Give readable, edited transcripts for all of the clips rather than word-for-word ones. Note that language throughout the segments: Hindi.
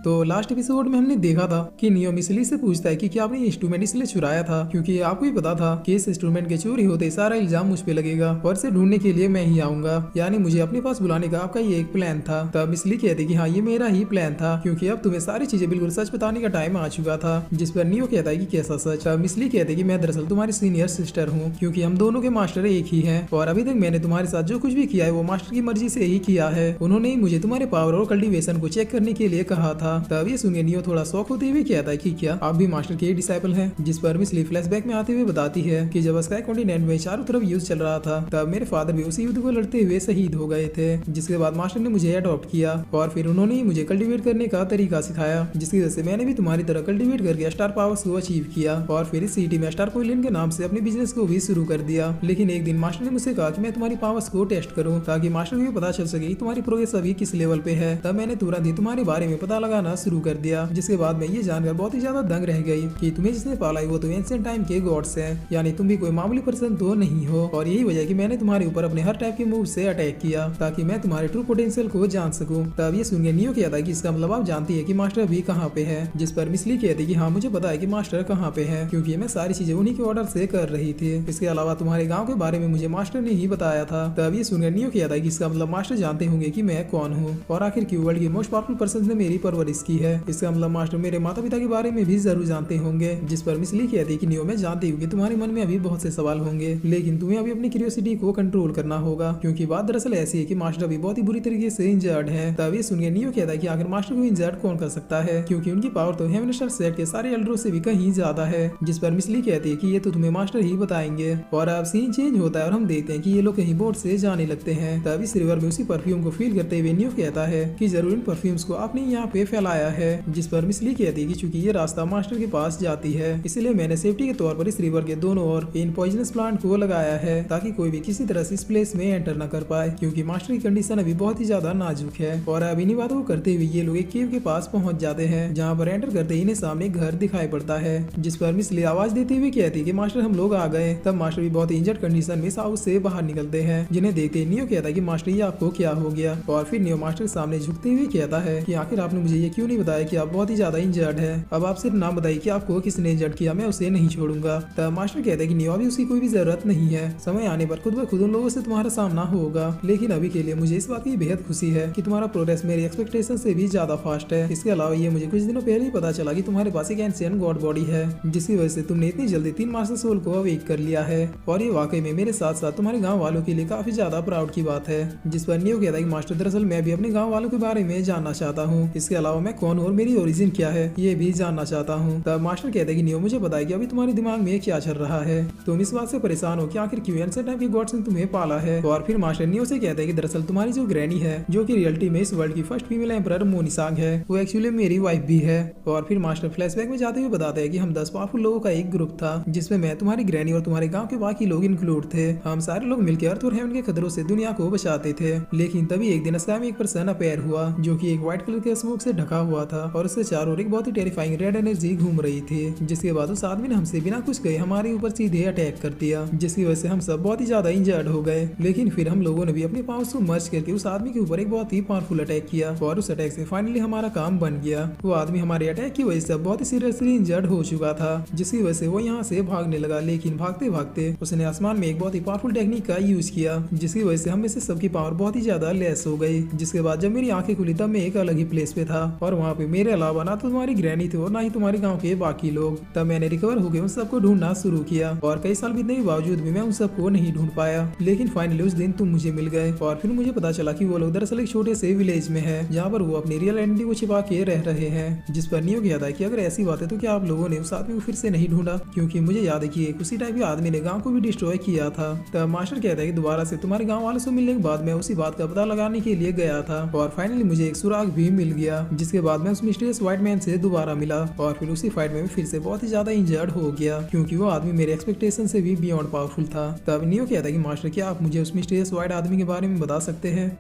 तो लास्ट एपिसोड में हमने देखा था कि नियो मिसली से पूछता है कि क्या आपने इंस्ट्रूमेंट इसलिए चुराया था क्योंकि आपको ही पता था कि इस इंस्ट्रूमेंट के चोरी होते सारा इल्जाम मुझ पे लगेगा और इसे ढूंढने के लिए मैं ही आऊंगा, यानी मुझे अपने पास बुलाने का आपका ये एक प्लान था। तब मिसली कहती कि हाँ ये मेरा ही प्लान था क्योंकि अब तुम्हें सारी चीजें बिल्कुल सच बताने का टाइम आ चुका था। जिस पर नियो कहता है कि कैसा सच। तब मिसली कहते कि मैं दरअसल तुम्हारी सीनियर सिस्टर हूँ क्योंकि हम दोनों के मास्टर एक ही है और अभी तक मैंने तुम्हारे साथ जो कुछ भी किया है वो मास्टर की मर्जी से ही किया है। उन्होंने ही मुझे तुम्हारे पावर और कल्टीवेशन को चेक करने के लिए कहा था। तब ये सुनिए नियो थोड़ा शौक होते हुए कहता है कि क्या आप भी मास्टर के डिसाइपल हैं। जिस पर मिसली फ्लैशबैक में आते हुए बताती है कि जब स्काई कॉन्टिनेंट में चारों तरफ युद्ध चल रहा था तब मेरे फादर भी उसी युद्ध को लड़ते हुए शहीद हो गए थे। जिसके बाद मास्टर ने मुझे अडॉप्ट किया और फिर उन्होंने ही मुझे कल्टीवेट करने का तरीका सिखाया, जिसकी वजह से मैंने भी तुम्हारी तरह कल्टीवेट करके स्टार पावर्स को अचीव किया और फिर इस सिटी में स्टार पवेलियन के नाम से अपने बिजनेस को भी शुरू कर दिया। लेकिन एक दिन मास्टर ने मुझसे कहा कि मैं तुम्हारी पावर्स को टेस्ट करूं ताकि मास्टर को भी पता चल सके कि तुम्हारी प्रोग्रेस अभी किस लेवल पे है। तब मैंने तुरंत ही तुम्हारे बारे में पता लगाना शुरू कर दिया, जिसके बाद मैं ये जानकर बहुत ही ज्यादा दंग रह गई कि तुम्हें जिसने पाला है वो तो एंशिएंट टाइम के गॉड्स हैं, यानी तुम भी कोई मामूली पर्सन तो नहीं हो। और यही वजह कि मैंने तुम्हारे ऊपर अपने हर टाइप के मूव से अटैक किया ताकि मैं तुम्हारे ट्रू पोटेंशियल को जान सकूं। तब ये सुन के नियो कहता है कि इसका मतलब आप जानती है कि मास्टर अभी कहाँ पे है। जिस पर मिसली कहती कि हाँ मुझे पता है कि मास्टर कहाँ पे है क्योंकि मैं सारी चीजें उन्हीं के ऑर्डर से कर रही थी। इसके अलावा तुम्हारे गाँव के बारे में मुझे मास्टर ने ही बताया था। तब ये सुनकर नियो कहता है कि इसका मतलब मास्टर जानते होंगे कि मैं कौन हूँ और आखिर क्यों वर्ल्ड के मोस्ट पावरफुल पर्सन ने मेरी परवरिश की है। इसका मतलब मास्टर मेरे माता पिता के बारे में भी जरूर जानते होंगे। जिस पर मिसली कहती कि नियो मैं जानती हूँ कि तुम्हारे मन में अभी बहुत से सवाल होंगे लेकिन तुम्हें अभी अपनी क्यूरियोसिटी को कंट्रोल करना होगा क्योंकि बात दरअसल ऐसी है कि मास्टर अभी बहुत ही बुरी तरीके से इंजर्ड है। तब ये सुनकर नियो कहता है कि आखिर मास्टर को इंजर्ड कौन कर सकता है क्योंकि उनकी पावर तो हेवन स्टार सेट के सारे एल्डरों से भी कहीं ज्यादा है। जिस पर मिसली कहती है कि ये तो तुम्हें मास्टर ही बताएंगे। और अब सीन चेंज होता है और हम देखते हैं कि ये लोग कहीं बोट से जाने लगते हैं। तब इस रिवर में उसी परफ्यूम को फील करते हुए नियो कहता है कि जरूर इन परफ्यूम्स को आपने यहाँ पे फैलाया है। जिस पर मिसली कहती है कि चूंकि ये रास्ता मास्टर के पास जाती है इसलिए मैंने सेफ्टी के तौर पर इस रिवर के दोनों ओर इन पॉइजनस प्लांट को लगाया है ताकि कोई भी किसी तरह से इस प्लेस में एंटर न कर पाए क्योंकि मास्टर की कंडीशन अभी बहुत ही ज्यादा नाजुक है। और अब इन्हीं बातों को करते हुए ये लोग एक केव के पास पहुंच जाते हैं जहाँ पर एंटर करते ही इन्हें सामने घर दिखाई पड़ता है। जिस पर मिसली आवाज देते हुए कहती है कि मास्टर हम लोग आ गए। तब मास्टर भी बहुत ही इंजर्ड कंडीशन में हाउस से बाहर निकलते हैं, जिन्हें देखते ही नियो कहता है कि मास्टर ये आपको क्या हो गया। और फिर नियो मास्टर के सामने झुकते हुए कहता है कि आखिर आपने मुझे ये क्यों नहीं बताया कि आप बहुत ही ज्यादा इंजर्ड है। अब आप सिर्फ नाम बताइए कि आपको किसने इंजर्ड किया, मैं उसे नहीं छोड़ूंगा। तब मास्टर कहता है कि नियो अभी उसकी कोई भी जरूरत नहीं है, समय आने पर खुद ब खुद उन लोगों से तुम्हारा सामना होगा। लेकिन अभी के लिए मुझे इस बात की बेहद खुशी है कि तुम्हारा प्रोग्रेस मेरी एक्सपेक्टेशन से भी ज्यादा फास्ट है। इसके अलावा ये मुझे कुछ दिनों पहले ही पता चला कि तुम्हारे पास एक एंशिएंट गॉड बॉडी है जिसकी वजह से तुमने इतनी जल्दी 3 मास्टर सोल को अवेक कर लिया है। और ये वाकई में मेरे साथ साथ तुम्हारे गांव वालों के लिए काफी ज्यादा प्राउड की बात है। जिस पर नियो कहता है कि मास्टर दरअसल मैं भी अपने गांव वालों के बारे में जानना चाहता हूँ। इसके अलावा मैं कौन हूँ और मेरी ओरिजिन क्या है ये भी जानना चाहता हूँ। तब मास्टर कहता है कि नियो मुझे बताइए कि अभी तुम्हारे दिमाग में क्या चल रहा है, तुम इस बात से परेशान हो कि आखिर क्यों एंशिएंट टाइम के गॉड्स ने तुम्हें पाला है। और फिर मास्टर नियो से कहता है कि दरअसल तुम्हारी जो ग्रैनी है जो कि रियलिटी में इस वर्ल्ड की फर्स्ट फीमेल एम्परर मोनिसांग है वो एक्चुअली मेरी वाइफ भी है। और फिर मास्टर फ्लैशबैक में जाते हुए बताते हैं कि हम 10 पावरफुल लोगों का एक ग्रुप था जिसमें मैं, तुम्हारी ग्रैनी और तुम्हारे गांव के बाकी लोग इंक्लूड थे। हम सारे लोग मिलकर अर्थ और हेवन के खतरों से दुनिया को बचाते थे। लेकिन तभी एक दिन स्काई में एक पर्सन अपेयर हुआ जो कि एक व्हाइट कलर के स्मोक से ढका हुआ था और उससे चारों ओर एक बहुत ही टेरिफाइंग रेड एनर्जी घूम रही थी। जिसके बाद उस आदमी ने हमसे बिना कुछ कहे हमारे ऊपर सीधे अटैक कर दिया, जिसकी वजह से हम सब बहुत ही ज्यादा इंजर्ड हो गए। लेकिन फिर हम लोगों ने भी अपने पावर्स को मर्ज करके उस आदमी के ऊपर एक बहुत ही पावरफुल अटैक किया और उस अटैक से फाइनली हमारा काम बन गया। वो आदमी हमारे अटैक की वजह से बहुत ही सीरियसली इंजर्ड हो चुका था, जिसकी वजह से वो यहाँ से भागने लगा। लेकिन भागते भागते उसने आसमान में एक बहुत ही पावरफुल टेक्निक का यूज किया जिसकी वजह से हम में से सबकी पावर बहुत ही ज्यादा लेस हो गई। जिसके बाद जब मेरी आंखें खुली तब मैं एक अलग ही प्लेस पे था और वहाँ पे मेरे अलावा ना तो तुम्हारी ग्रैनी थी और ना ही तुम्हारे गाँव के बाकी लोग। तब मैंने रिकवर होकर उन सबको ढूंढना शुरू किया और कई साल बीतने के बावजूद भी मैं उन सबको नहीं ढूंढ पाया। लेकिन फाइनली उस दिन तुम मुझे मिल गए और फिर मुझे पता चला कि वो लोग दरअसल एक छोटे से विलेज में है जहाँ पर वो अपनी रियल आइडेंटिटी को छिपा के रह रहे हैं। जिस पर नियो कहता है कि अगर ऐसी बात है तो क्या आप लोगों ने उस आदमी को फिर से नहीं ढूंढा, क्योंकि मुझे याद है कि एक उसी टाइप के आदमी ने गांव को भी डिस्ट्रॉय किया था। तब मास्टर कहता है कि दोबारा से तुम्हारे गांव वालों से मिलने के बाद मैं उसी बात का पता लगाने के लिए गया था और फाइनली मुझे एक सुराग भी मिल गया। जिसके बाद मैं उस मिस्टीरियस व्हाइट मैन से दोबारा मिला और फिर उसी फाइट में फिर से बहुत ही ज्यादा इंजर्ड हो गया क्योंकि वो आदमी मेरे एक्सपेक्टेशन से भी बियॉन्ड पावरफुल था। तब नियो कहता है कि मास्टर क्या आप मुझे उस मिस्टीरियस व्हाइट आदमी के बारे में बता सकते हैं।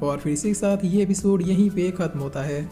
और फिर इसी के साथ ये एपिसोड यहीं पे खत्म होता है।